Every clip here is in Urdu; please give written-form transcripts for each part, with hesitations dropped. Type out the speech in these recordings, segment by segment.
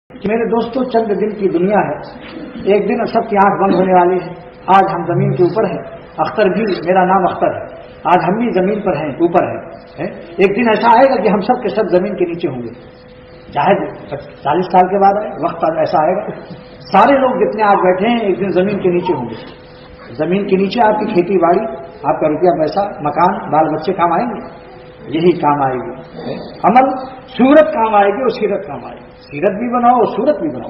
کہ میرے دوستوں چند دن کی دنیا ہے، ایک دن سب کی آنکھ بند ہونے والی ہے. آج ہم زمین کے اوپر ہیں، اختر بھی میرا نام اختر ہے، آج ہم بھی زمین پر ہیں، اوپر ہیں. ایک دن ایسا آئے گا کہ ہم سب کے سب زمین کے نیچے ہوں گے، چاہے 40 سال کے بعد آئے، وقت ایسا آئے گا سارے لوگ جتنے آج بیٹھے ہیں ایک دن زمین کے نیچے ہوں گے. زمین کے نیچے آپ کی کھیتی باڑی، آپ کا روپیہ پیسہ، مکان، بال بچے کام آئیں گے، یہی کام آئے گی. عمل صورت کام آئے گی اور سیرت کام آئے گی. سیرت بھی بناؤ اور صورت بھی بناؤ.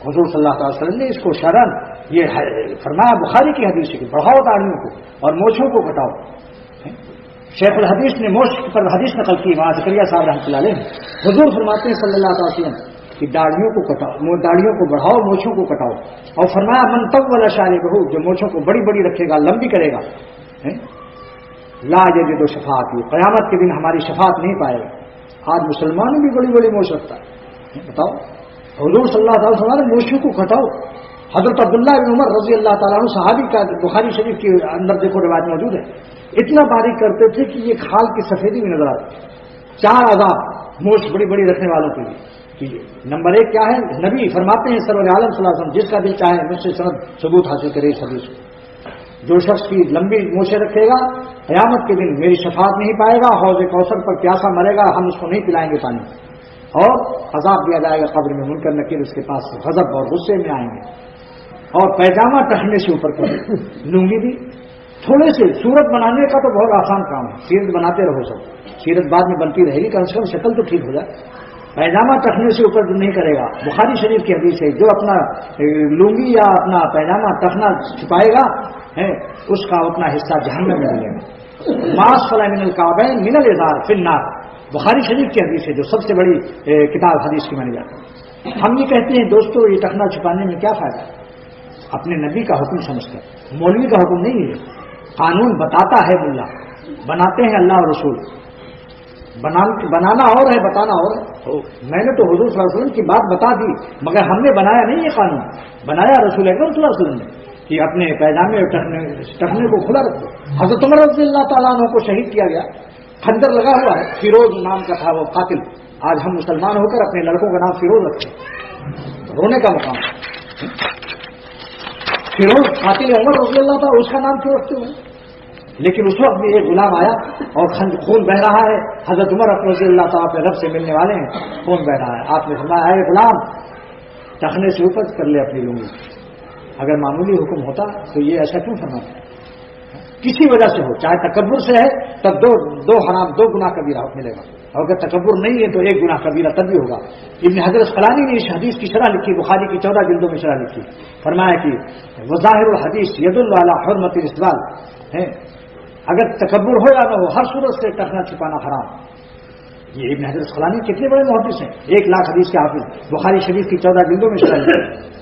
حضور صلی اللہ علیہ وسلم نے اس کو شرن یہ فرمایا، بخاری کی حدیث ہے، بڑھاؤ داڑھیوں کو اور موچھوں کو کٹاؤ. شیخ الحدیث نے موچھ پر حدیث نقل کی، وہاں زکریا صاحب رحمۃ اللہ علیہ. حضور فرماتے ہیں صلی اللہ علیہ وسلم کہ داڑھیوں کو کٹاؤ، داڑھیوں کو بڑھاؤ، موچھوں کو کٹاؤ. اور فرمایا من طول شاربہ، جو موچھوں کو بڑی بڑی رکھے گا، لمبی کرے گا، لا یجد شفاعتی، قیامت کے دن ہماری شفاعت نہیں پائے گا. آج مسلمانوں بھی بڑی بڑی موچھ رکھتا ہے. بتاؤ، حضور صلی اللہ علیہ وسلم نے موچھوں کو کٹاؤ. حضرت عبداللہ بن عمر رضی اللہ تعالیٰ عنہ صحابی کا بخاری شریف کے اندر دیکھو روایت موجود ہے، اتنا باریک کرتے تھے کہ یہ کھال کی سفیدی بھی نظر آتی. 4 عذاب موچھ بڑی بڑی رکھنے والوں کے لیے. نمبر 1 کیا ہے؟ نبی فرماتے ہیں سرور عالم صلی اللہ علیہ وسلم، جس کا دل چاہے مجھ سے سند ثبوت حاصل کرے اس حدیث کو، جو شخص کی لمبی موچھیں رکھے گا قیامت کے دن میری شفاعت نہیں پائے گا، حوض کوثر پر پیاسا مرے گا، ہم اس کو نہیں پلائیں گے پانی، اور عذاب دیا جائے گا قبر میں. منکر نکیر اس کے پاس غضب اور غصے میں آئیں گے. اور پیجامہ ٹہنے سے اوپر کر لنگی بھی تھوڑے سے. صورت بنانے کا تو بہت آسان کام ہے، سیرت بناتے رہو سب، سیرت بعد میں بنتی رہے گی، کم سے کم شکل تو ٹھیک ہو جائے. پیجامہ ٹخنے سے اوپر نہیں کرے گا. بخاری شریف کی حدیث ہے، جو اپنا لنگی یا اپنا پیجامہ ٹخنا چھپائے گا اس کا اپنا حصہ جہنم میں ملے گا. ماس فلا من الکعبین من الازار فی النار، بخاری شریف کی حدیث ہے، جو سب سے بڑی کتاب حدیث کی مانی جاتی ہے. ہم یہ کہتے ہیں دوستو یہ ٹخنا چھپانے میں کیا فائدہ؟ اپنے نبی کا حکم سمجھ کر، مولوی کا حکم نہیں ہے. قانون بتاتا ہے ملا، بناتے ہیں اللہ اور رسول. بنانا اور ہے، بتانا اور ہے. میں نے تو حضور صلی اللہ علیہ وسلم کی بات بتا دی، مگر ہم نے بنایا نہیں یہ قانون، بنایا رسول اکرم صلی اللہ علیہ وسلم نے کہ اپنے پیجامے اور ٹخنے کو کھلا رکھو. حضرت عمر رضی اللہ تعالیٰ عنہ کو شہید کیا گیا، خنجر لگا ہوا ہے، فیروز نام کا تھا وہ قاتل. آج ہم مسلمان ہو کر اپنے لڑکوں کا نام فیروز رکھتے ہیں، رونے کا مقام. فیروز قاتل عمر رضی اللہ تعالیٰ، اس کا نام کیوں رکھتے ہوئے؟ لیکن اس وقت بھی ایک غلام آیا اور خون بہ رہا ہے. حضرت عمر رضی اللہ تعالیٰ اپنے رب سے ملنے والے ہیں، خون بہ رہا ہے. آپ نے فرمایا اے غلام، ٹخنے سے اوپر کر لے اپنی لنگی. اگر معمولی حکم ہوتا تو یہ ایسا کیوں فرماتا؟ کسی وجہ سے ہو، چاہے تکبر سے ہے تب دو حرام، 2 گناہ کبیرہ ملے گا، اور اگر تکبر نہیں ہے تو 1 گناہ کبیرہ تب بھی ہوگا. ابن حجر اسقلانی نے اس حدیث کی شرح لکھی، بخاری کی 14 جلدوں میں شرح لکھی. فرمایا کہ وظاہر الحدیث یدل علی حرمت الاستدلال ہے، اگر تکبر ہو یا نہ ہو ہر صورت سے ٹخنا چھپانا حرام. یہ ابن حجر اسقلانی کتنے بڑے محدث ہیں، 1 لاکھ حدیث کے حافظ، بخاری شریف کی 14 جلدوں میں شرح لکھی.